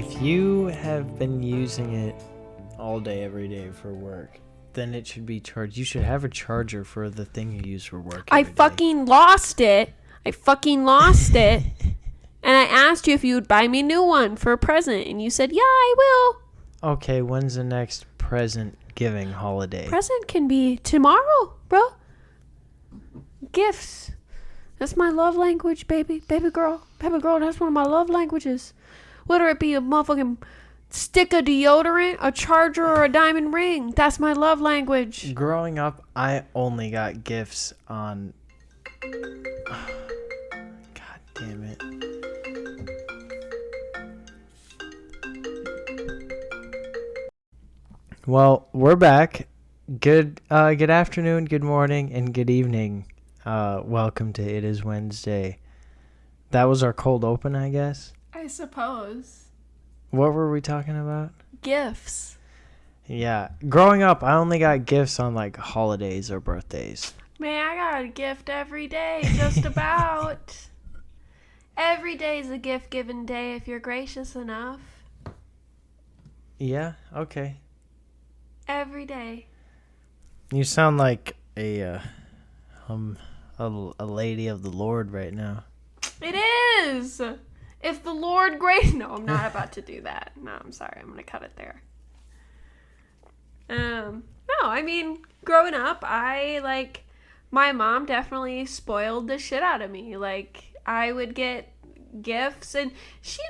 If you have been using it all day, every day for work, then it should be charged. You should have a charger for the thing you use for work. I fucking lost it. And I asked you if you would buy me a new one for a present. And you said, yeah, I will. Okay, when's the next present giving holiday? Present can be tomorrow, bro. Gifts. That's my love language, baby. Baby girl, that's one of my love languages. Whether it be a motherfucking stick of deodorant, a charger, or a diamond ring. That's my love language. Growing up, I only got gifts on... God damn it. Well, we're back. Good afternoon, good morning, and good evening. Welcome to It Is Wednesday. That was our cold open, I guess. I suppose. What were we talking about? Gifts. Yeah. Growing up, I only got gifts on, like, holidays or birthdays. Man, I got a gift every day, just about. Every day is a gift-giving day if you're gracious enough. Yeah, okay. Every day. You sound like a lady of the Lord right now. It is! If the Lord No, I'm not about to do that. No, I'm sorry. I'm going to cut it there. No, I mean, growing up, my mom definitely spoiled the shit out of me. Like, I would get gifts, and she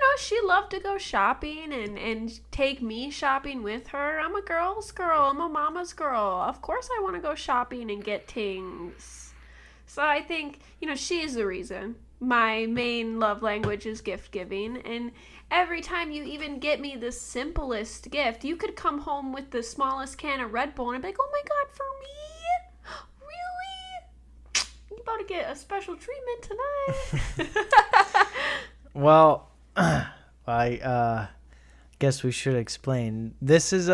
loved to go shopping and take me shopping with her. I'm a girl's girl. I'm a mama's girl. Of course I want to go shopping and get things. So I think, she is the reason. My main love language is gift giving, and every time you even get me the simplest gift, you could come home with the smallest can of Red Bull and I'd be like, oh my God, for me? Really? You about to get a special treatment tonight? Well, I guess we should explain. This is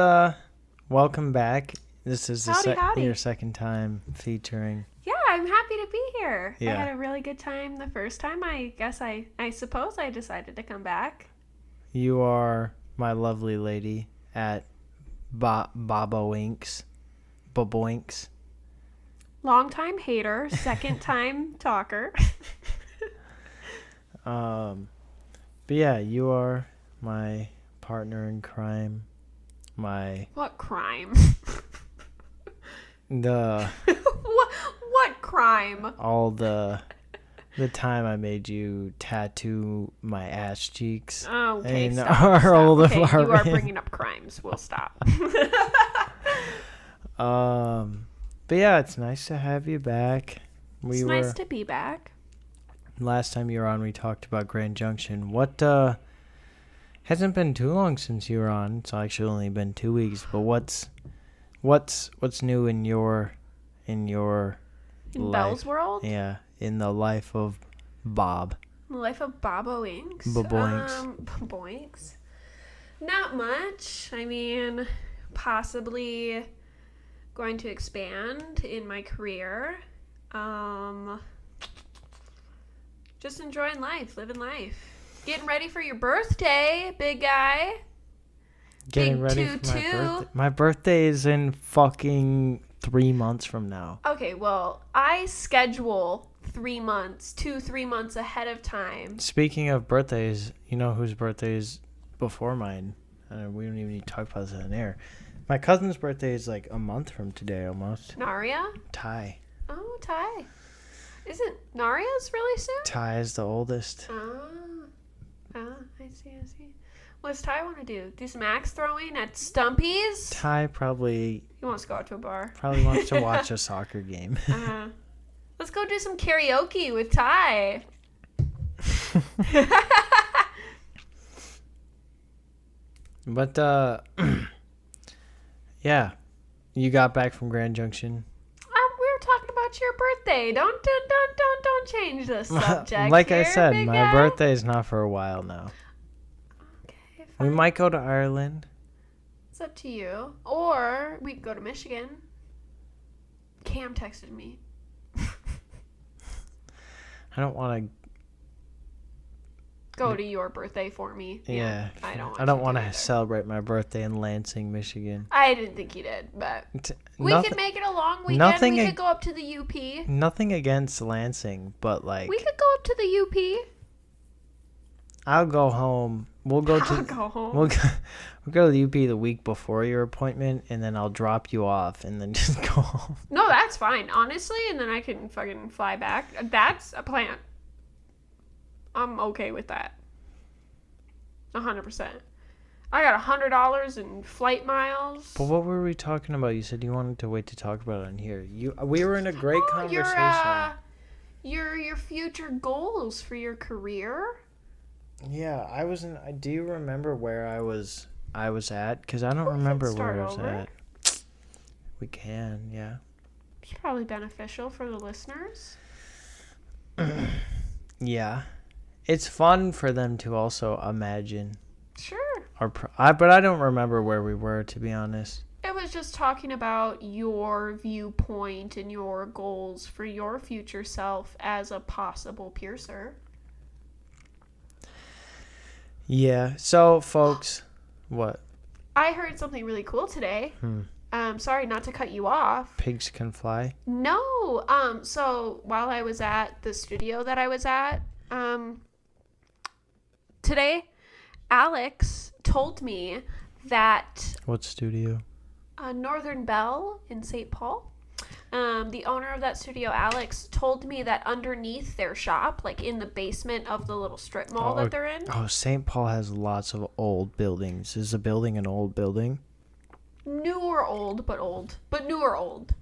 welcome back. This is your second time featuring. Yeah, I'm happy to be here. Yeah. I had a really good time the first time. I guess I suppose I decided to come back. You are my lovely lady at Bobboinks. Long time hater, second time talker. But yeah, you are my partner in crime. What crime? What crime? All the time I made you tattoo my ass cheeks. Oh, okay, in stop. our old okay, apartment. You are bringing up crimes. We'll stop. But yeah, it's nice to have you back. It's nice to be back. Last time you were on, we talked about Grand Junction. What hasn't been too long since you were on. It's actually only been 2 weeks. But what's new in your life? Belle's world? Yeah, in the life of Bob. The life of Bobboinks. Bobboinks. Not much. I mean, possibly going to expand in my career. Just enjoying life, living life. Getting ready for your birthday, big guy. Getting ready for my birthday. My birthday is in fucking 3 months from now. Okay, well, I schedule 3 months, 3 months ahead of time. Speaking of birthdays, you know whose birthday is before mine? We don't even need to talk about this in air. My cousin's birthday is like a month from today almost. Naria? Ty. Oh, Ty. Isn't Naria's really soon? Ty is the oldest. I see. What does Ty want to do? Do some axe throwing at Stumpy's? Ty probably... He wants to go out to a bar. Probably wants to watch a soccer game. Let's go do some karaoke with Ty. But, yeah. You got back from Grand Junction. We were talking about your birthday. Don't change the subject. Like here, I said, my guy. birthday is not for a while now. Okay, We fine. might go to Ireland. It's up to you. Or we could go to Michigan. Cam texted me. I don't want to go to your birthday for me. Yeah. I don't want I don't you want to to either. celebrate my birthday in Lansing, Michigan. I didn't think you did, but we could make it a long weekend. nothing We could go up to the UP. Nothing against Lansing, but like We could go up to the UP. I'll go home. We'll go to We'll go to the UP the week before your appointment, and then I'll drop you off, and then just go home. No, that's fine, honestly, and then I can fucking fly back. That's a plan. I'm okay with that. 100%. I got $100 in flight miles. But what were we talking about? You said you wanted to wait to talk about it on here. We were in a great conversation. Your future goals for your career. Yeah, I wasn't. Do you remember where I was at? Because I don't remember where I was at. We can, yeah. It's probably beneficial for the listeners. Yeah, it's fun for them to also imagine. Sure. But I don't remember where we were, to be honest. It was just talking about your viewpoint and your goals for your future self as a possible piercer. Yeah. So, folks, what? I heard something really cool today. Sorry not to cut you off. Pigs can fly? No. So while I was at the studio that I was at, today, Alex told me that What studio? Northern Belle in St. Paul. The owner of that studio, Alex, told me that underneath their shop, like in the basement of the little strip mall that they're in. Oh, St. Paul has lots of old buildings. Is the building an old building? New or old, but newer old.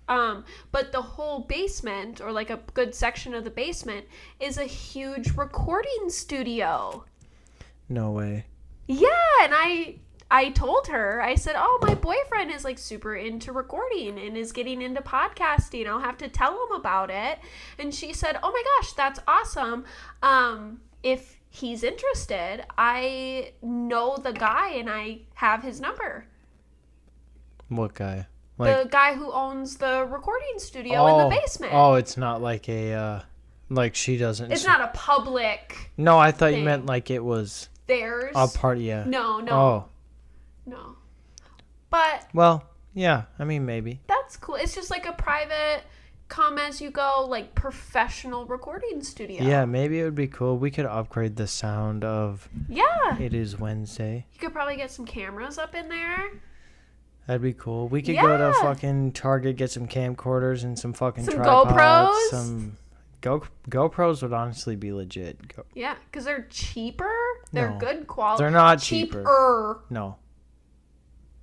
But the whole basement, or like a good section of the basement, is a huge recording studio. No way. Yeah, and I told her, I said, oh, my boyfriend is like super into recording and is getting into podcasting. I'll have to tell him about it. And she said, oh my gosh, that's awesome. If he's interested, I know the guy and I have his number. What guy? The guy who owns the recording studio in the basement. Oh, it's not like a, like she doesn't. It's not a public No, I thought thing. you meant like it was theirs. a part, yeah. No. Oh. No. But. Well, yeah, I mean, maybe. That's cool. It's just like a private, come as you go, like professional recording studio. Yeah, maybe it would be cool. We could upgrade the sound of It Is Wednesday. You could probably get some cameras up in there. That'd be cool. We could go to fucking Target, get some camcorders and some fucking tripods. Some GoPros would honestly be legit. Yeah, because they're cheaper. They're good quality. They're not cheaper. No.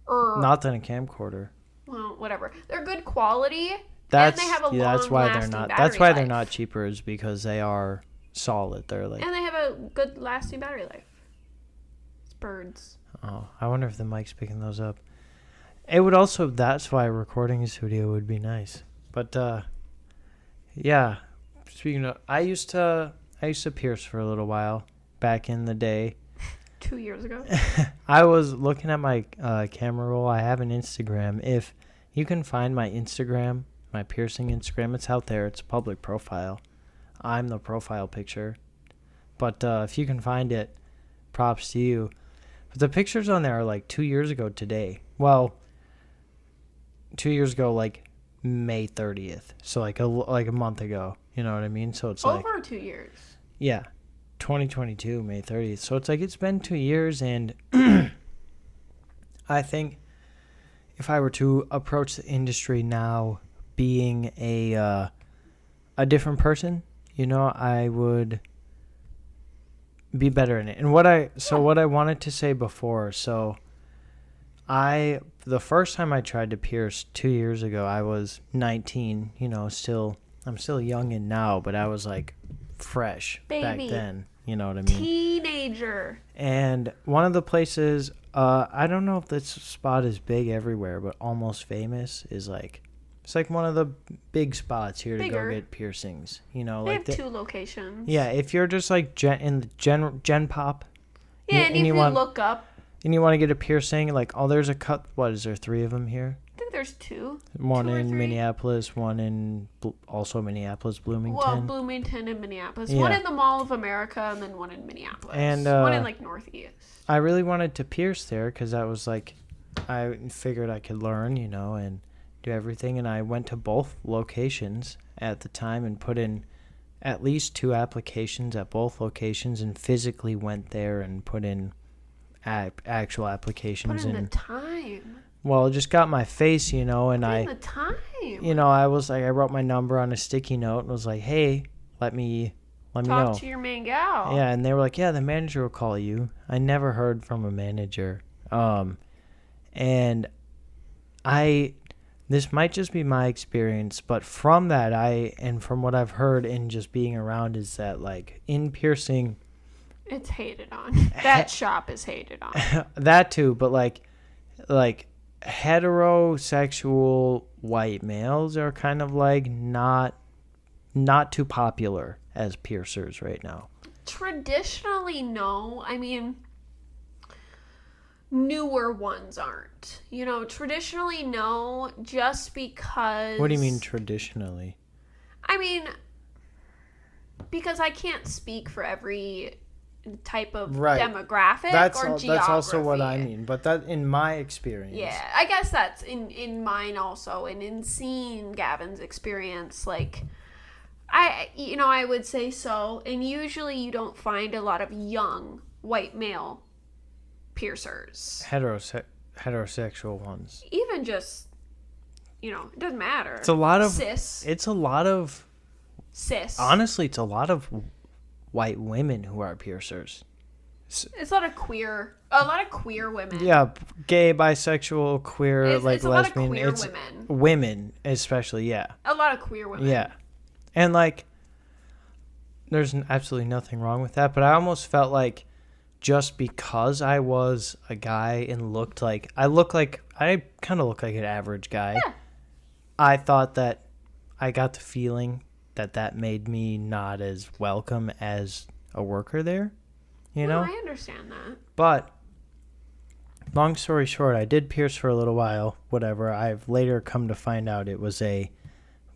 Not than a camcorder. Well, whatever. They're good quality. That's and they have a that's why they're not. That's why they're not life. cheaper, is because they are solid. They're like. And they have a good lasting battery life. It's birds. Oh, I wonder if the mic's picking those up. It would also. That's why a recording studio would be nice. But yeah. Speaking of, I used to pierce for a little while back in the day. 2 years ago. I was looking at my camera roll. I have an Instagram. If you can find my Instagram, my piercing Instagram, it's out there. It's a public profile. I'm the profile picture. But if you can find it, props to you. But the pictures on there are like 2 years ago today. Well, 2 years ago, like May 30th. So like a month ago. You know what I mean? So it's over 2 years. Yeah. 2022, May 30th. So it's like it's been 2 years, and I think if I were to approach the industry now being a different person, you know, I would be better in it. And what I wanted to say before, so the first time I tried to pierce 2 years ago, I was 19, you know, I'm still young and now, but I was like fresh back then. You know what I mean? Teenager. And one of the places, I don't know if this spot is big everywhere, but Almost Famous is like, it's like one of the big spots here to go get piercings. You know, they like have 2 locations. Yeah, if you're just like in the Gen Pop. Yeah, and if you look up. And you want to get a piercing, like, oh, there's a cut. What is there? 3 of them here? I think think there's two. One Two or in three. Minneapolis, one in also Minneapolis, Bloomington. Well, Bloomington and Minneapolis. Yeah. One in the Mall of America and then one in Minneapolis. And, one in like Northeast. I really wanted to pierce there because I was like, I figured I could learn, you know, and do everything. And I went to both locations at the time and put in at least 2 applications at both locations and physically went there and put in actual applications. Put in the time. Well, just got my face, you know, and Put in the time. you know, I was like, I wrote my number on a sticky note and was like, hey, let me know. Talk to your main gal. Yeah, and they were like, yeah, the manager will call you. I never heard from a manager. And this might just be my experience, but from that, and from what I've heard in just being around is that, like, in piercing, it's hated on. That shop is hated on. that too, but like heterosexual white males are kind of like not too popular as piercers right now. Traditionally, no. I mean, newer ones aren't. You know, traditionally, no, just because... What do you mean traditionally? I mean, because I can't speak for every type of demographic or geography. That's also what I mean, but that in my experience. Yeah, I guess that's in mine also, and in seeing Gavin's experience, like, I would say so. And usually you don't find a lot of young white male piercers. Heterosexual ones. Even just, it doesn't matter. It's a lot of cis. It's a lot of cis. Honestly, it's a lot of white women who are piercers. It's a lot of queer women. Yeah, gay, bisexual, queer, it's like a lesbian. Lot of queer it's women. Women, especially, yeah. A lot of queer women. Yeah, and like, there's absolutely nothing wrong with that. But I almost felt like, just because I was a guy and I kind of look like an average guy. Yeah. I thought that I got the feeling that made me not as welcome as a worker there, you know? I understand that. But long story short, I did pierce for a little while, whatever. I've later come to find out it was a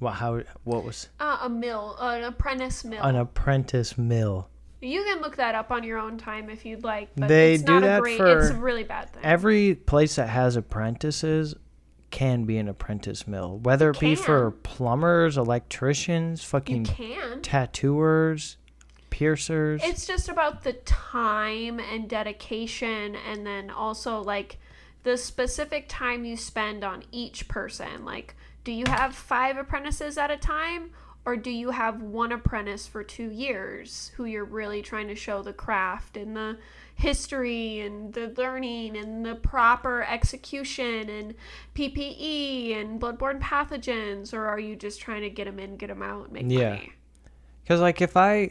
mill, an apprentice mill. An apprentice mill. You can look that up on your own time if you'd like, but it's a really bad thing. Every place that has apprentices can be an apprentice mill, whether it be for plumbers, electricians, fucking tattooers, piercers. It's just about the time and dedication, and then also like the specific time you spend on each person. Like, do you have 5 apprentices at a time, or do you have one apprentice for 2 years who you're really trying to show the craft and the history and the learning and the proper execution and PPE and bloodborne pathogens, or are you just trying to get them in, get them out, and make money? Because like if I'm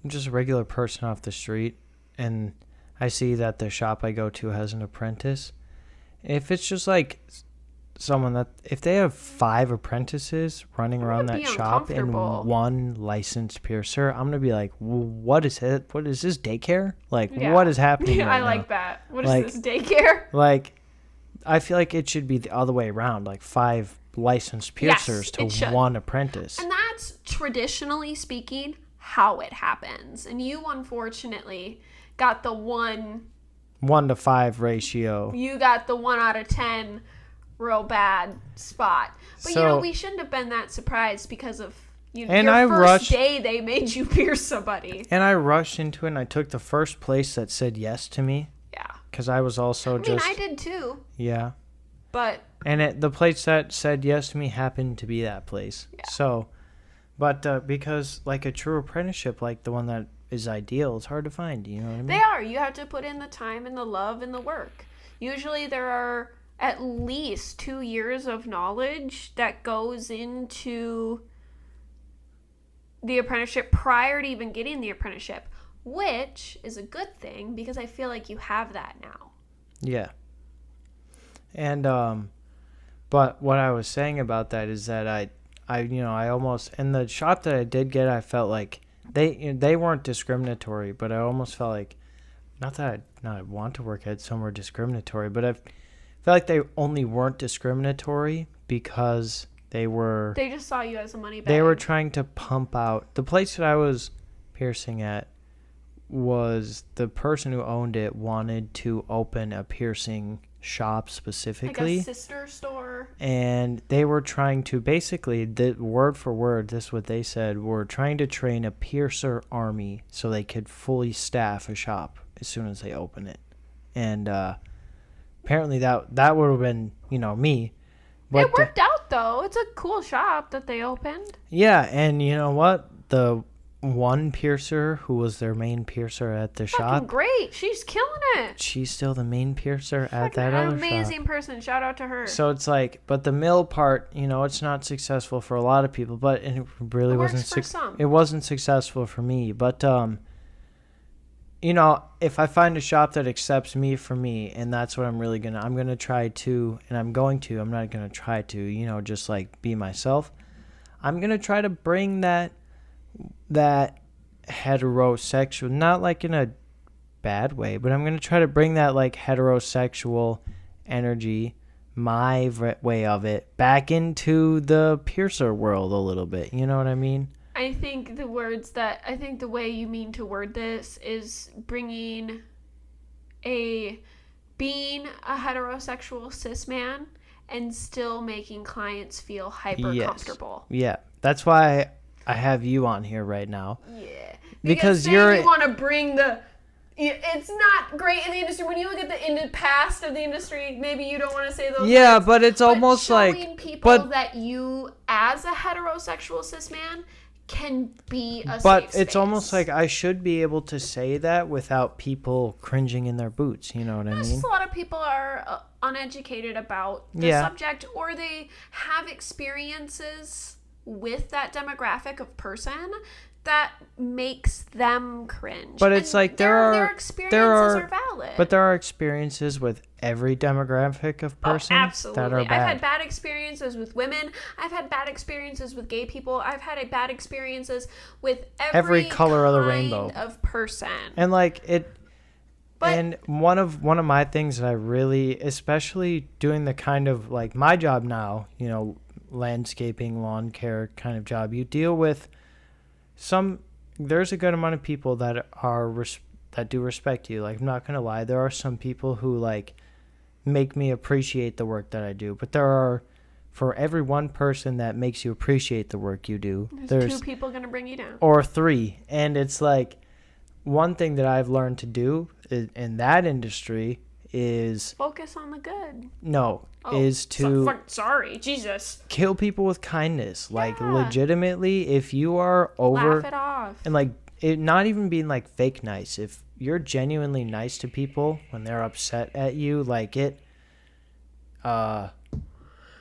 just a regular person off the street and I see that the shop I go to has an apprentice, if it's just like someone that if they have 5 apprentices running around that shop and one licensed piercer, I'm gonna be like, what is it? What is this, daycare? Like, what is happening right I now? like that. What is this, daycare? Like, I feel like it should be the other way around, like 5 licensed piercers to one apprentice. And that's traditionally speaking how it happens. And you unfortunately got the 1 to 5 ratio. You got the 1 out of 10 real bad spot. But we shouldn't have been that surprised because of your first day they made you pierce somebody. And I rushed into it and I took the first place that said yes to me. Yeah. Because I was also I did too. Yeah. But. And the place that said yes to me happened to be that place. Yeah. So, but because like a true apprenticeship, like the one that is ideal, it's hard to find. You know what I mean? They are. You have to put in the time and the love and the work. Usually there are at least 2 years of knowledge that goes into the apprenticeship prior to even getting the apprenticeship, which is a good thing because I feel like you have that now. Yeah. And but what I was saying about that is that I almost, in the shop that I did get, I felt like they weren't discriminatory, but I almost felt like, not that I want to work at somewhere discriminatory, but feel like they only weren't discriminatory because they just saw you as a money bag. They were trying to pump out. The place that I was piercing at was the person who owned it wanted to open a piercing shop specifically. Like a sister store. And they were trying to basically, the word for word, this is what they said, were trying to train a piercer army so they could fully staff a shop as soon as they open it. And apparently that would have been, me. But it worked out, though. It's a cool shop that they opened. Yeah, and you know what? The one piercer who was their main piercer at the shop. Great. She's killing it. She's still the main piercer at that other shop. An amazing person. Shout out to her. So it's like, but the mill part, it's not successful for a lot of people, but it really wasn't. It wasn't successful for me, but if I find a shop that accepts me for me, and that's what I'm gonna try to, and I'm not gonna try to, just like be myself. I'm gonna try to bring that heterosexual, not like in a bad way, but I'm gonna try to bring that like heterosexual energy, my way of it, back into the piercer world a little bit. You know what I mean? I think the way you mean to word this is being a heterosexual cis man and still making clients feel hyper comfortable. Yeah. That's why I have you on here right now. Yeah. Because you want to bring it's not great in the industry. When you look at the past of the industry, maybe you don't want to say those words, but it's almost showing people that you, as a heterosexual cis man, can be a safe space. But it's almost like I should be able to say that without people cringing in their boots. You know what I mean? Just a lot of people are uneducated about the subject, or they have experiences with that demographic of person that makes them cringe. But it's like their experiences are valid. But there are experiences with every demographic of person that are bad. I've had bad experiences with women. I've had bad experiences with gay people. I've had bad experiences with every color of the rainbow of person. And and one of my things that I really, especially doing the kind of like my job now, landscaping, lawn care kind of job, you deal with there's a good amount of people that that do respect you. Like, I'm not going to lie. There are some people who like make me appreciate the work that I do, but for every one person that makes you appreciate the work you do, there's 2 people going to bring you down. Or 3. And it's like, one thing that I've learned to do in that industry is focus on the good. Is to sorry, Jesus. Kill people with kindness. Yeah. Like, legitimately, if you are laugh it off. And like it not even being like fake nice. If you're genuinely nice to people when they're upset at you, like it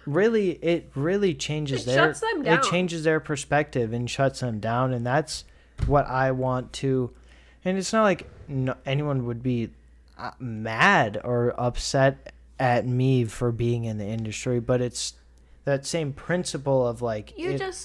really changes shuts them down. It changes their perspective and shuts them down, and that's what I want to. And it's not like anyone would be mad or upset at me for being in the industry, but it's that same principle of like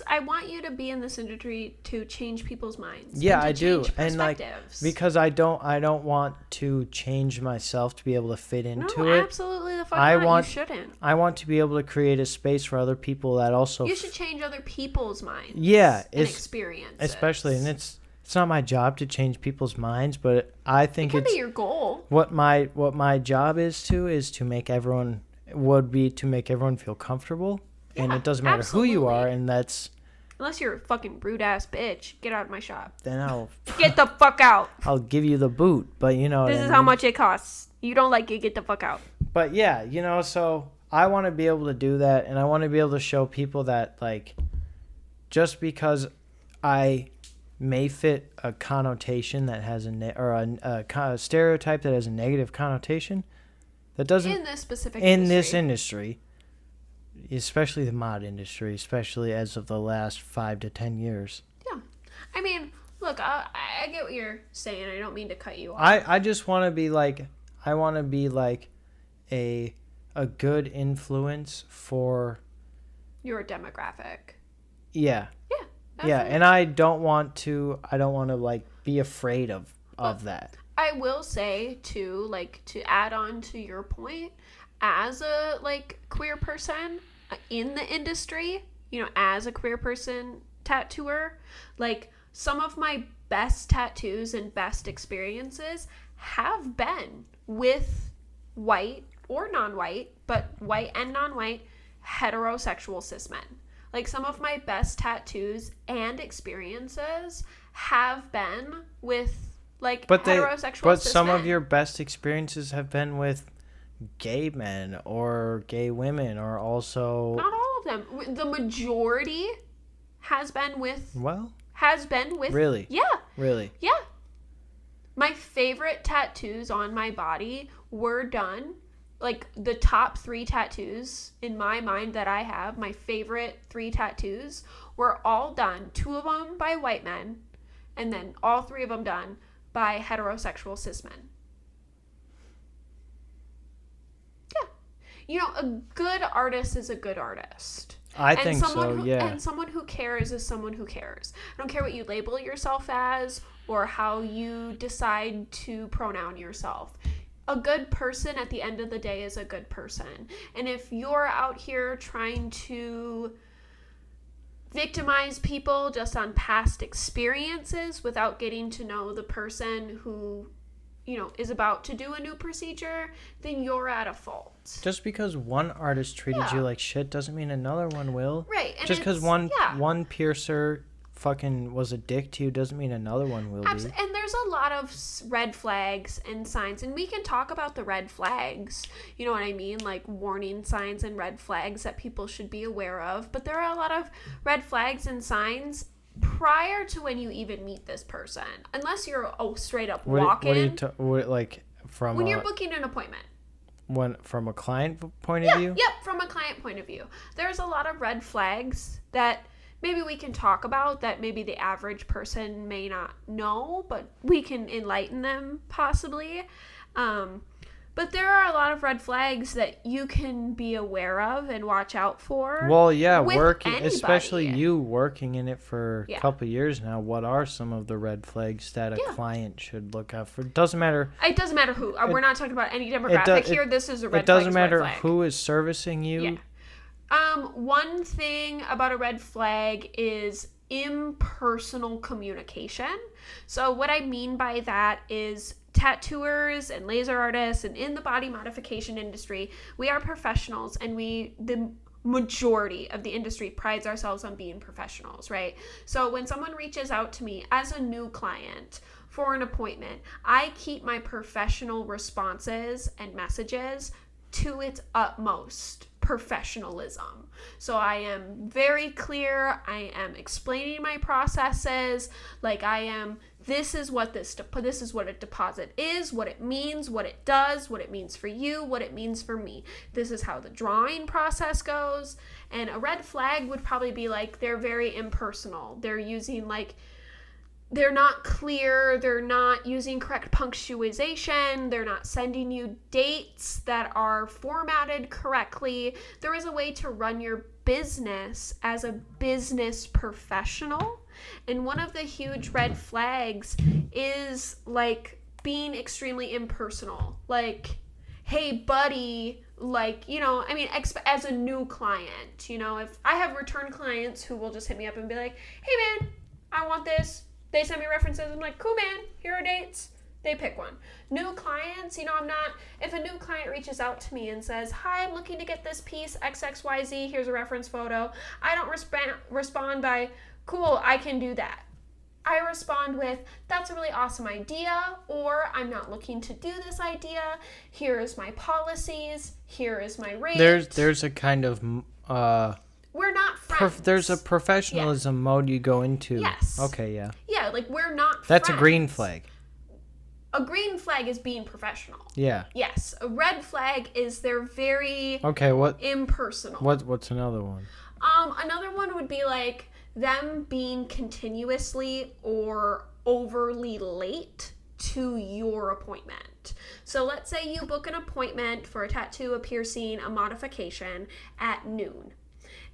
I want you to be in this industry to change people's minds. Yeah, I do. And like, because I don't want to change myself to be able to fit into it. Absolutely the fuck not. You shouldn't. I want to be able to create a space for other people that also you should change other people's minds. Yeah, and experiences. Especially, and it's not my job to change people's minds, but I think it could be your goal. What my job is to make everyone feel comfortable, and it doesn't matter who you are, and that's unless you're a fucking rude ass bitch. Get out of my shop. Then I'll get the fuck out. I'll give you the boot, but this is how much it costs. You don't like it, get the fuck out. But yeah, so I want to be able to do that, and I want to be able to show people that like just because I may fit a connotation that has a stereotype that has a negative connotation, that doesn't in this specific this industry, especially the mod industry, especially as of the last 5 to 10 years. Yeah, I mean, look, I get what you're saying. I don't mean to cut you off. I just want to be like a good influence for your demographic. Yeah. Yeah. Absolutely. Yeah, and I don't want to like be afraid of that. I will say too, like, to add on to your point, as a like queer person in the industry, you know, as a queer person tattooer, like some of my best tattoos and best experiences have been with white or non-white, but white and non-white heterosexual cis men. Like some of my best tattoos and experiences have been with like heterosexual but cis some men. of your best experiences have been with gay men or gay women, or also not all of them. The majority has been with really? Yeah. Really? Yeah. My favorite tattoos on my body were done, like the top 3 tattoos in my mind that I have, my favorite 3 tattoos were all done, 2 of them by white men, and then all 3 of them done by heterosexual cis men. Yeah. You know, a good artist is a good artist. I think so, yeah. And someone who cares is someone who cares. I don't care what you label yourself as or how you decide to pronoun yourself. A good person at the end of the day is a good person. And if you're out here trying to victimize people just on past experiences without getting to know the person who, you know, is about to do a new procedure, then you're at a fault. Just because one artist treated you like shit doesn't mean another one will. Right. And just because one piercer fucking was a dick to you doesn't mean another one will be. And there's a lot of red flags and signs, and we can talk about the red flags, you know what I mean, like warning signs and red flags that people should be aware of, but there are a lot of red flags and signs prior to when you even meet this person, unless you're straight up walk-in. When you're booking an appointment. From a client point of view? Yep, from a client point of view. There's a lot of red flags that maybe we can talk about that maybe the average person may not know, but we can enlighten them possibly. But there are a lot of red flags that you can be aware of and watch out for. Well, yeah, especially you working in it for a couple of years now. What are some of the red flags that a client should look out for? It doesn't matter. It doesn't matter who. We're not talking about any demographic here. This is a red flag. It doesn't matter who is servicing you. Yeah. One thing about a red flag is impersonal communication. So what I mean by that is tattooers and laser artists and in the body modification industry, we are professionals, and the majority of the industry prides ourselves on being professionals, right? So when someone reaches out to me as a new client for an appointment, I keep my professional responses and messages to its utmost professionalism. So I am very clear. I am explaining my processes. Like this is what a deposit is, what it means, what it does, what it means for you, what it means for me. This is how the drawing process goes. And a red flag would probably be like they're very impersonal. They're using they're not clear, they're not using correct punctuation, they're not sending you dates that are formatted correctly. There is a way to run your business as a business professional, and one of the huge red flags is being extremely impersonal. Like, hey buddy, as a new client, if I have return clients who will just hit me up and be like, hey man, I want this. They send me references. I'm like, cool, man. Here are dates. They pick one. New clients, if a new client reaches out to me and says, hi, I'm looking to get this piece, XXYZ, here's a reference photo. I don't respond by, cool, I can do that. I respond with, that's a really awesome idea, or I'm not looking to do this idea. Here is my policies. Here is my rate. There's a kind of... we're not friends. There's a professionalism mode you go into. Yes. Okay, yeah. Yeah, we're not That's friends. a green flag. A green flag is being professional. Yeah. Yes. A red flag is they're very impersonal. What's another one? Another one would be them being continuously or overly late to your appointment. So let's say you book an appointment for a tattoo, a piercing, a modification at noon.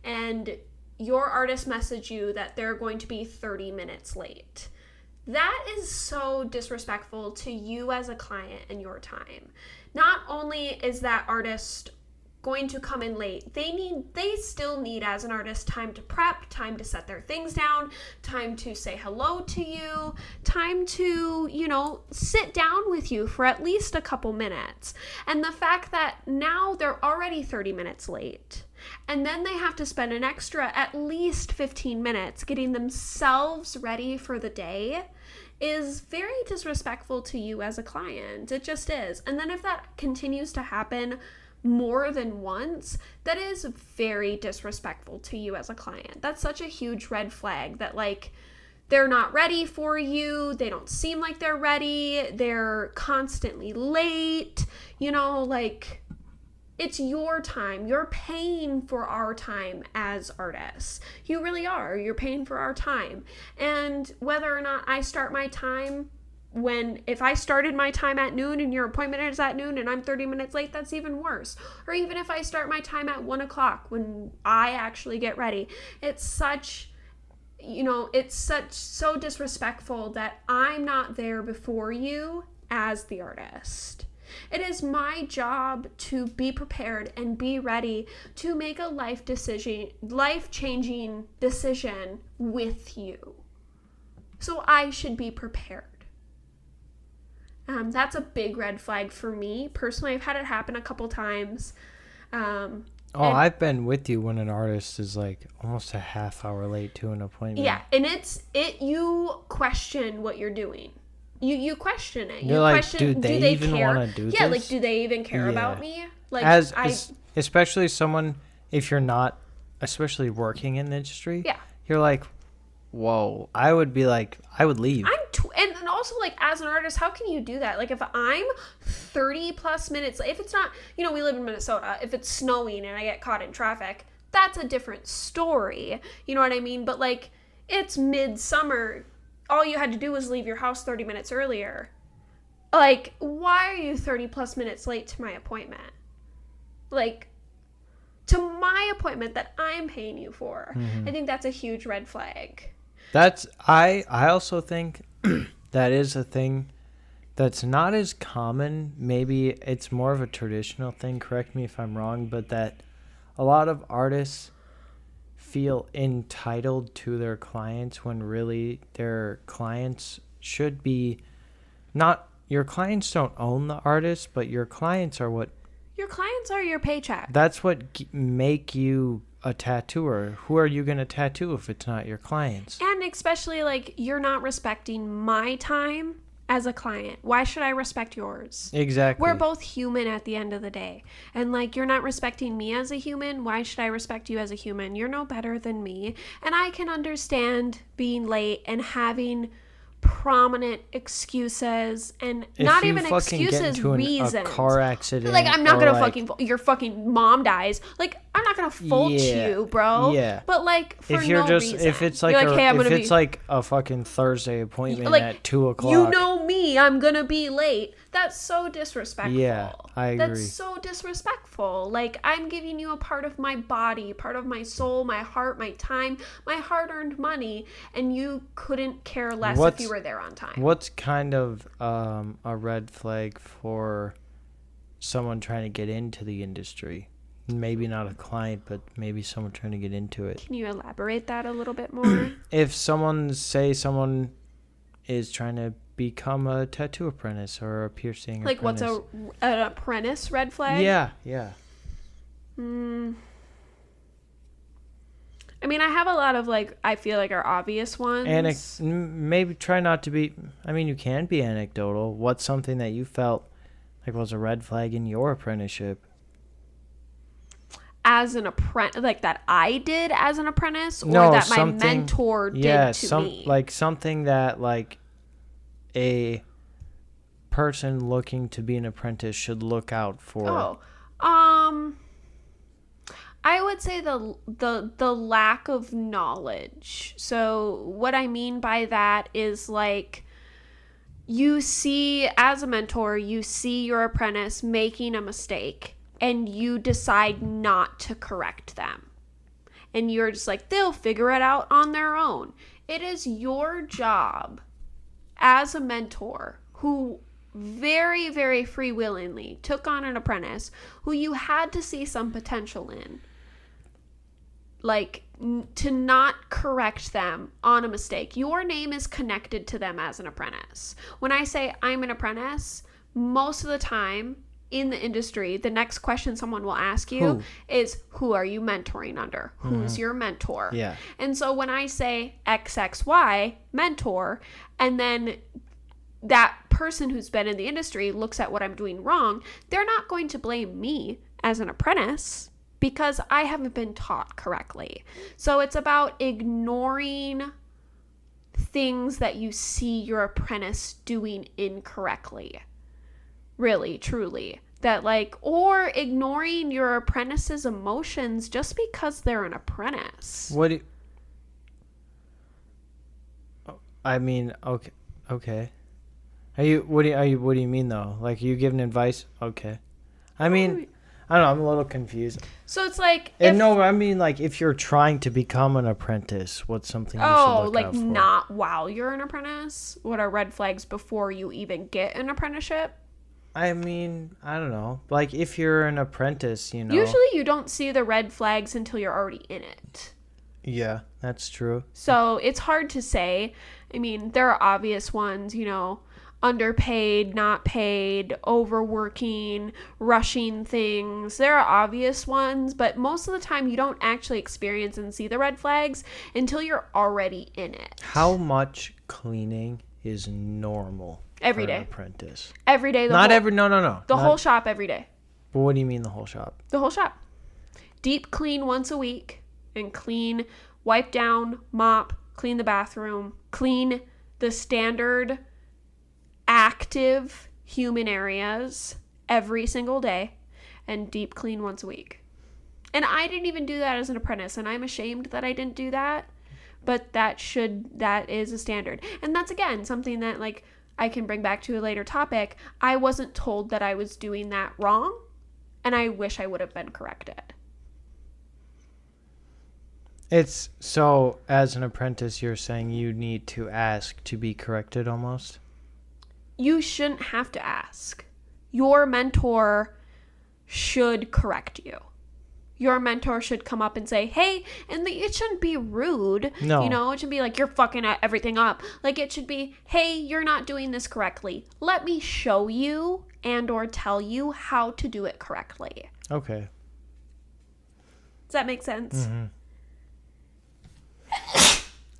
And your artist messaged you that they're going to be 30 minutes late. That is so disrespectful to you as a client and your time. Not only is that artist going to come in late, they still need, as an artist, time to prep, time to set their things down, time to say hello to you, time to, sit down with you for at least a couple minutes. And the fact that now they're already 30 minutes late, and then they have to spend an extra at least 15 minutes getting themselves ready for the day is very disrespectful to you as a client. It just is. And then if that continues to happen more than once, that is very disrespectful to you as a client. That's such a huge red flag that, like, they're not ready for you. They don't seem like they're ready. They're constantly late. It's your time. You're paying for our time as artists. You really are. You're paying for our time. And whether or not I start my time if I started my time at noon and your appointment is at noon and I'm 30 minutes late, that's even worse. Or even if I start my time at 1 o'clock when I actually get ready, it's so disrespectful that I'm not there before you as the artist. It is my job to be prepared and be ready to make a life-changing decision with you. So I should be prepared. That's a big red flag for me. Personally, I've had it happen a couple times. I've been with you when an artist is like almost a half hour late to an appointment. Yeah, and you question what you're doing. You question it. You're like, do they even want to do this? Yeah, like, do they even care about me? Like, especially someone, if you're not, especially working in the industry, yeah, you're like, whoa, I would be like, I would leave. And also, like, as an artist, how can you do that? Like, if I'm 30 plus minutes, if it's not, we live in Minnesota, if it's snowing and I get caught in traffic, that's a different story. You know what I mean? But, like, it's midsummer. All you had to do was leave your house 30 minutes earlier. Like, why are you 30 plus minutes late to my appointment? Like, to my appointment that I'm paying you for. Mm-hmm. I think that's a huge red flag. I also think that is a thing that's not as common. Maybe it's more of a traditional thing. Correct me if I'm wrong, but that a lot of artists feel entitled to their clients when really their clients should be not. Your clients don't own the artist, but your clients are what. Your clients are your paycheck. That's what make you a tattooer. Who are you going to tattoo if it's not your clients? And especially, like, you're not respecting my time as a client. Why should I respect yours? Exactly. We're both human at the end of the day. And, like, you're not respecting me as a human. Why should I respect you as a human? You're no better than me. And I can understand being late and having prominent excuses, and if not you even excuses, reasons. A car accident, like, I'm not gonna your fucking mom dies. Like, I'm not gonna fault you, bro. Yeah. But, like, for if you're no just reason. if it's like like a fucking Thursday appointment, like, at 2:00, you know me, I'm gonna be late. That's so disrespectful. Yeah, I agree. That's so disrespectful. Like, I'm giving you a part of my body, part of my soul, my heart, my time, my hard-earned money, and you couldn't care less if you were there on time. What's kind of a red flag for someone trying to get into the industry? Maybe not a client, but maybe someone trying to get into it. Can you elaborate that a little bit more? If someone is trying to become a tattoo apprentice or a piercing apprentice. Like, what's an apprentice red flag? Yeah. I mean, I have a lot of, like, I feel like are obvious ones. Maybe try not to be, you can be anecdotal. What's something that you felt like was a red flag in your apprenticeship? As an apprentice, like, that I did as an apprentice, or that my mentor did to me? Like, something that, like, a person looking to be an apprentice should look out for. I would say the lack of knowledge. So what I mean by that is, like, you see, as a mentor, you see your apprentice making a mistake and you decide not to correct them. And you're just like, they'll figure it out on their own. It is your job as a mentor who very, very free willingly took on an apprentice who you had to see some potential in, like, to not correct them on a mistake. Your name is connected to them as an apprentice. When I say I'm an apprentice, most of the time in the industry, the next question someone will ask you is, who are you mentoring under? Who's your mentor? Yeah. And so when I say XXY mentor, and then that person who's been in the industry looks at what I'm doing wrong, they're not going to blame me as an apprentice because I haven't been taught correctly. So it's about ignoring things that you see your apprentice doing incorrectly. Really, truly. That, like, or ignoring your apprentice's emotions just because they're an apprentice. I mean, okay. What do you mean though? Like, you giving advice? Okay. I mean, I don't know, I'm a little confused. So it's like, I mean, like, if you're trying to become an apprentice, what's something you should look out for? Not while you're an apprentice? What are red flags before you even get an apprenticeship? I mean, I don't know. Like, if you're an apprentice, you know. Usually you don't see the red flags until you're already in it. Yeah, that's true. So it's hard to say. I mean, there are obvious ones, you know, underpaid, not paid, overworking, rushing things. There are obvious ones, but most of the time you don't actually experience and see the red flags until you're already in it. How much cleaning is normal every for day? An apprentice. Every day. No. The whole shop every day. But what do you mean the whole shop? The whole shop. Deep clean once a week and clean, wipe down, mop, clean the bathroom, clean the standard active human areas every single day, and deep clean once a week. And I didn't even do that as an apprentice, and I'm ashamed that I didn't do that, but that is a standard. And that's, again, something that, like, I can bring back to a later topic. I wasn't told that I was doing that wrong, and I wish I would have been corrected. It's so, as an apprentice, you're saying you need to ask to be corrected almost? You shouldn't have to ask. Your mentor should correct you. Your mentor should come up and say, hey, and it shouldn't be rude. No. You know, it should be like, you're fucking everything up. Like, it should be, hey, you're not doing this correctly. Let me show you and or tell you how to do it correctly. Okay. Does that make sense? Mm-hmm.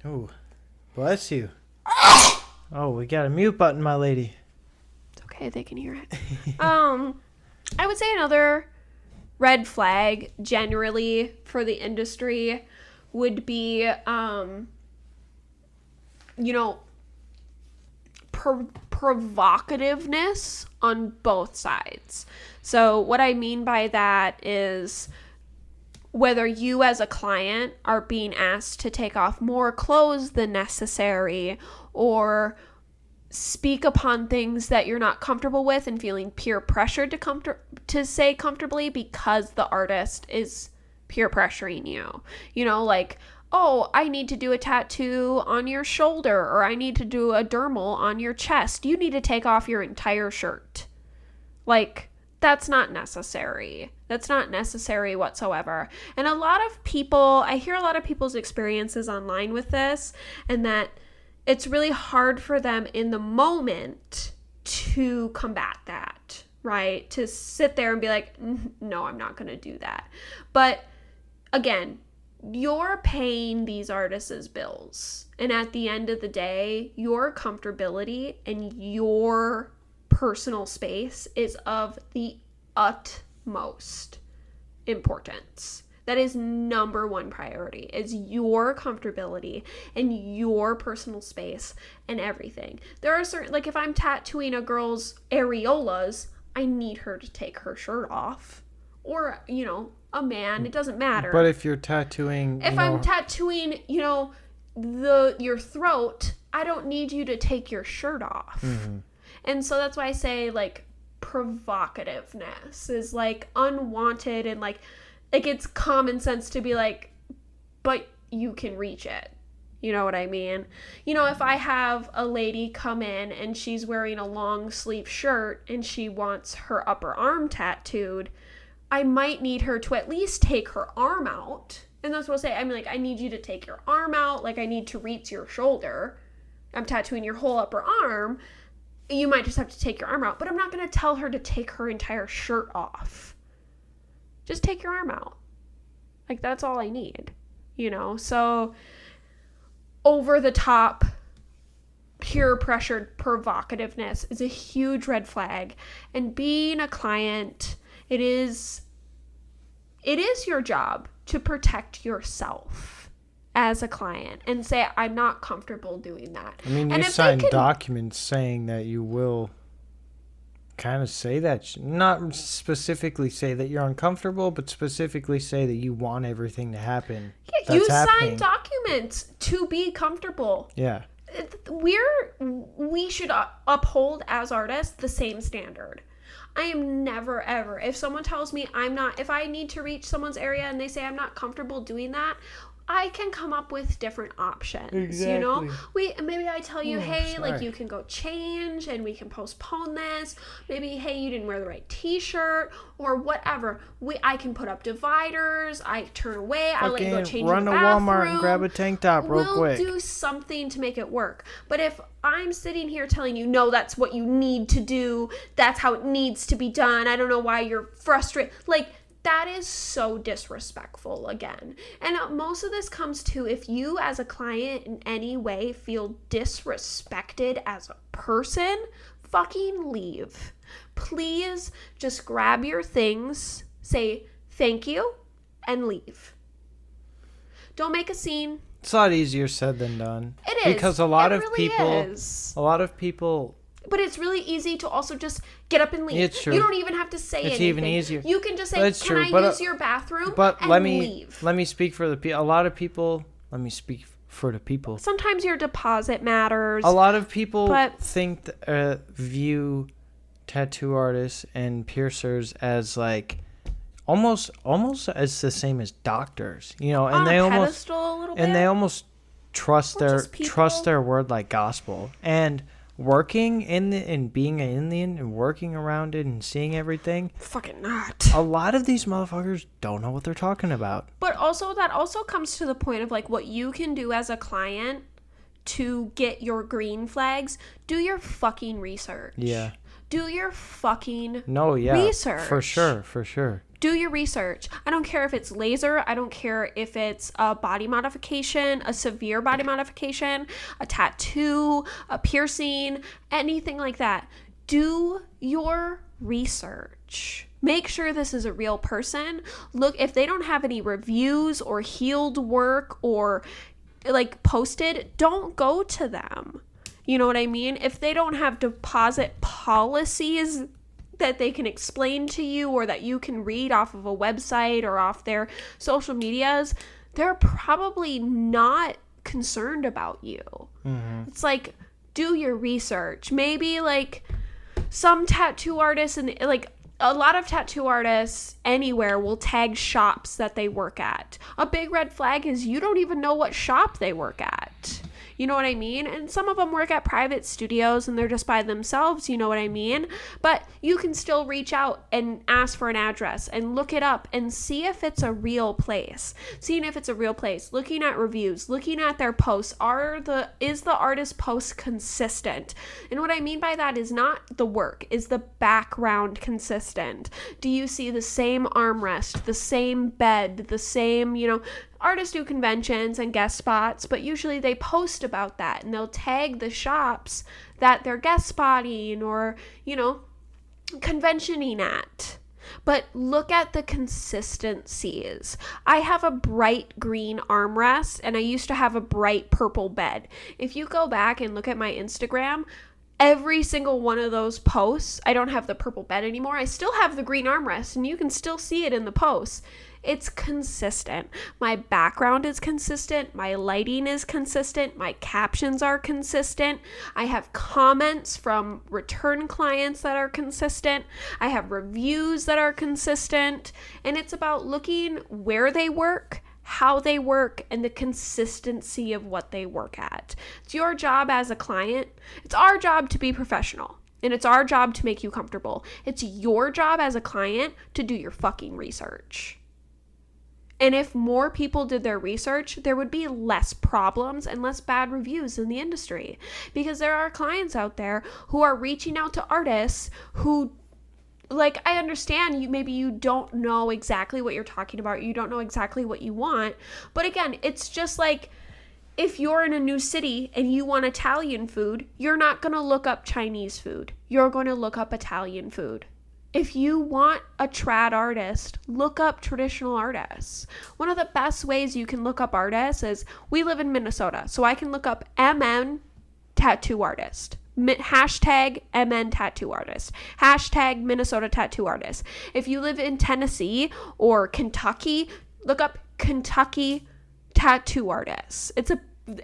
Oh, bless you. Oh, we got a mute button, my lady. It's okay, they can hear it. I would say another red flag generally for the industry would be, provocativeness on both sides. So what I mean by that is whether you as a client are being asked to take off more clothes than necessary or speak upon things that you're not comfortable with and feeling peer pressured to say comfortably because the artist is peer pressuring you. You know, like, oh, I need to do a tattoo on your shoulder, or I need to do a dermal on your chest. You need to take off your entire shirt. Like, that's not necessary. That's not necessary whatsoever. And I hear a lot of people's experiences online with this, and that it's really hard for them in the moment to combat that, right? To sit there and be like, no, I'm not going to do that. But again, you're paying these artists' bills. And at the end of the day, your comfortability and your personal space is of the utmost importance. That is number one priority, is your comfortability and your personal space and everything. There are certain, like, if I'm tattooing a girl's areolas, I need her to take her shirt off. Or, you know, a man, it doesn't matter. But if you're tattooing... I'm tattooing, your throat, I don't need you to take your shirt off. Mm-hmm. And so that's why I say, like, provocativeness is, like, unwanted, and, like it's common sense to be like, but you can reach it. You know what I mean? You know, if I have a lady come in and she's wearing a long sleeve shirt and she wants her upper arm tattooed, I might need her to at least take her arm out. And that's what I'll say. I'm like, I need you to take your arm out. Like, I need to reach your shoulder. I'm tattooing your whole upper arm. You might just have to take your arm out. But I'm not going to tell her to take her entire shirt off. Just take your arm out. Like, that's all I need. You know? So, over the top, peer pressured provocativeness is a huge red flag. And being a client, it is your job to protect yourself as a client and say, I'm not comfortable doing that. I mean, you signed documents saying that you will kind of say that, not specifically say that you're uncomfortable, but specifically say that you want everything to happen. Yeah, you signed documents to be comfortable. Yeah. We should uphold as artists the same standard. I am never, ever, if someone tells me if I need to reach someone's area and they say I'm not comfortable doing that, I can come up with different options. Exactly. You know, maybe I tell you, hey, like, you can go change and we can postpone this. Maybe, hey, you didn't wear the right t-shirt or whatever. I can put up dividers. I turn away. I let you go change in the bathroom. Run to Walmart and grab a tank top real quick. We'll do something to make it work. But if I'm sitting here telling you, no, that's what you need to do, that's how it needs to be done, I don't know why you're frustrated. Like, that is so disrespectful again. And most of this comes to, if you as a client in any way feel disrespected as a person, fucking leave. Please just grab your things, say thank you, and leave. Don't make a scene. It's a lot easier said than done. It is. Because a lot of people... But it's really easy to also just get up and leave. It's true. You don't even have to say anything. It's even easier. You can just say, can I use your bathroom? But let me speak for the people. A lot of people, let me speak for the people. Sometimes your deposit matters. A lot of people view tattoo artists and piercers as like almost as the same as doctors, you know, and they almost trust their word like gospel. And working being an Indian and working around it and seeing everything, fucking not. A lot of these motherfuckers don't know what they're talking about. But also that also comes to the point of like what you can do as a client to get your green flags. Do your fucking research. Yeah. Do your fucking research. For sure. Do your research. I don't care if it's laser. I don't care if it's a body modification, a severe body modification, a tattoo, a piercing, anything like that. Do your research. Make sure this is a real person. Look, if they don't have any reviews or healed work or like posted, don't go to them. You know what I mean? If they don't have deposit policies that they can explain to you or that you can read off of a website or off their social medias, they're probably not concerned about you. Mm-hmm. It's like, do your research. Maybe like some tattoo artists and like a lot of tattoo artists anywhere will tag shops that they work at. A big red flag is you don't even know what shop they work at. You know what I mean? And some of them work at private studios and they're just by themselves, you know what I mean? But you can still reach out and ask for an address and look it up and see if it's a real place. Seeing if it's a real place, looking at reviews, looking at their posts. Is the artist post consistent? And what I mean by that is not the work, is the background consistent? Do you see the same armrest, the same bed, the same, you know, artists do conventions and guest spots, but usually they post about that and they'll tag the shops that they're guest spotting or, you know, conventioning at. But look at the consistencies. I have a bright green armrest and I used to have a bright purple bed. If you go back and look at my Instagram, every single one of those posts, I don't have the purple bed anymore. I still have the green armrest and you can still see it in the posts. It's consistent. My background is consistent. My lighting is consistent. My captions are consistent. I have comments from return clients that are consistent. I have reviews that are consistent. And it's about looking where they work, how they work and the consistency of what they work at. It's your job as a client. It's our job to be professional. And it's our job to make you comfortable. It's your job as a client to do your fucking research. And if more people did their research, there would be less problems and less bad reviews in the industry. Because there are clients out there who are reaching out to artists who, like, I understand maybe you don't know exactly what you're talking about. You don't know exactly what you want. But again, it's just like, if you're in a new city and you want Italian food, you're not going to look up Chinese food. You're going to look up Italian food. If you want a trad artist, look up traditional artists. One of the best ways you can look up artists is, we live in Minnesota, so I can look up MN tattoo artist. Hashtag MN tattoo artist. Hashtag Minnesota tattoo artist. If you live in Tennessee or Kentucky, look up Kentucky tattoo artists.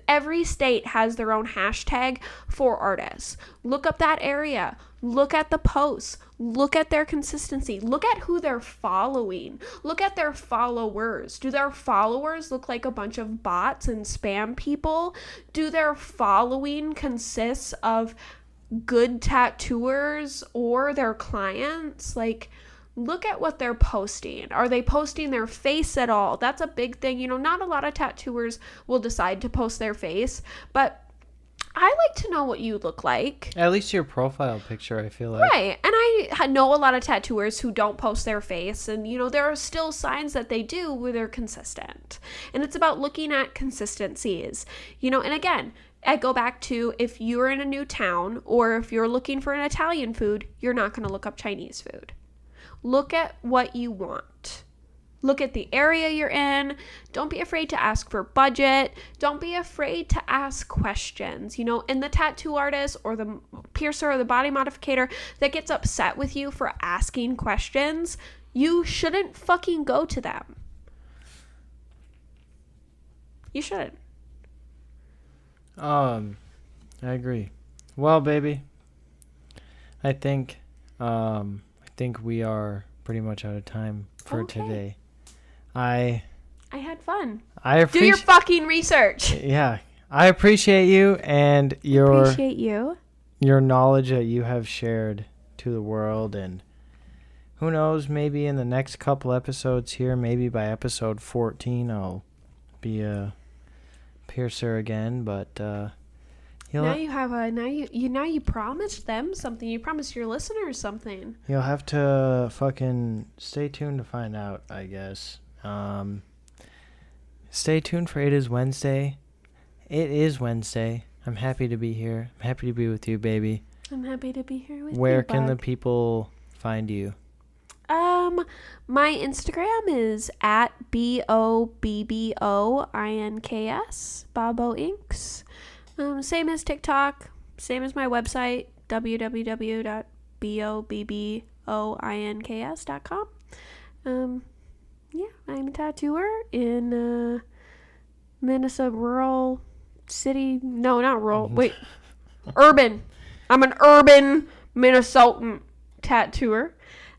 Every state has their own hashtag for artists. Look up that area. Look at the posts. Look at their consistency. Look at who they're following. Look at their followers. Do their followers look like a bunch of bots and spam people? Do their following consist of good tattooers or their clients? Like, look at what they're posting. Are they posting their face at all? That's a big thing. Not a lot of tattooers will decide to post their face, but I like to know what you look like. At least your profile picture, I feel like. Right. And I know a lot of tattooers who don't post their face, and, there are still signs that they do where they're consistent. And it's about looking at consistencies, and again, I go back to, if you're in a new town or if you're looking for an Italian food, you're not going to look up Chinese food. Look at what you want. Look at the area you're in. Don't be afraid to ask for budget. Don't be afraid to ask questions. And the tattoo artist or the piercer or the body modificator that gets upset with you for asking questions, you shouldn't fucking go to them. You shouldn't. I agree. Well, baby, I think we are pretty much out of time for today. I had fun. Do your fucking research. Yeah, I appreciate you and your knowledge that you have shared to the world, and who knows, maybe in the next couple episodes here, maybe by episode 14, I'll be a piercer again. But now you promised them something. You promised your listeners something. You'll have to fucking stay tuned to find out, I guess. Stay tuned for It Is Wednesday. It is Wednesday. I'm happy to be here. I'm happy to be with you, baby. I'm happy to be here with you. Where can the people find you? My Instagram is at BOBBOINKS, Bobboinks. Same as TikTok, same as my website, www.bobbinks.com. Yeah, I'm a tattooer in Minnesota, rural city. No, not rural. Wait, urban. I'm an urban Minnesotan tattooer.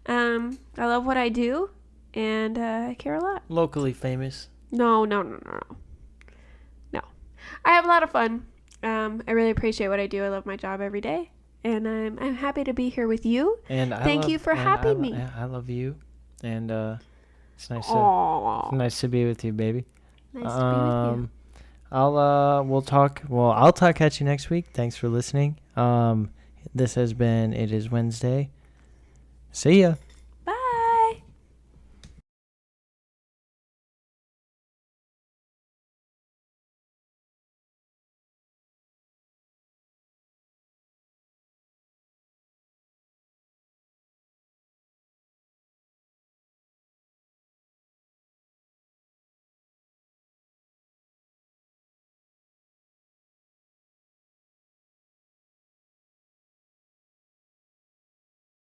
I love what I do, and I care a lot. Locally famous? No. I have a lot of fun. I really appreciate what I do. I love my job every day, and I'm happy to be here with you. And thank you for having me. I love you, and it's nice to be with you, baby. Nice to be with you. I'll talk at you next week. Thanks for listening. This has been It Is Wednesday. See ya.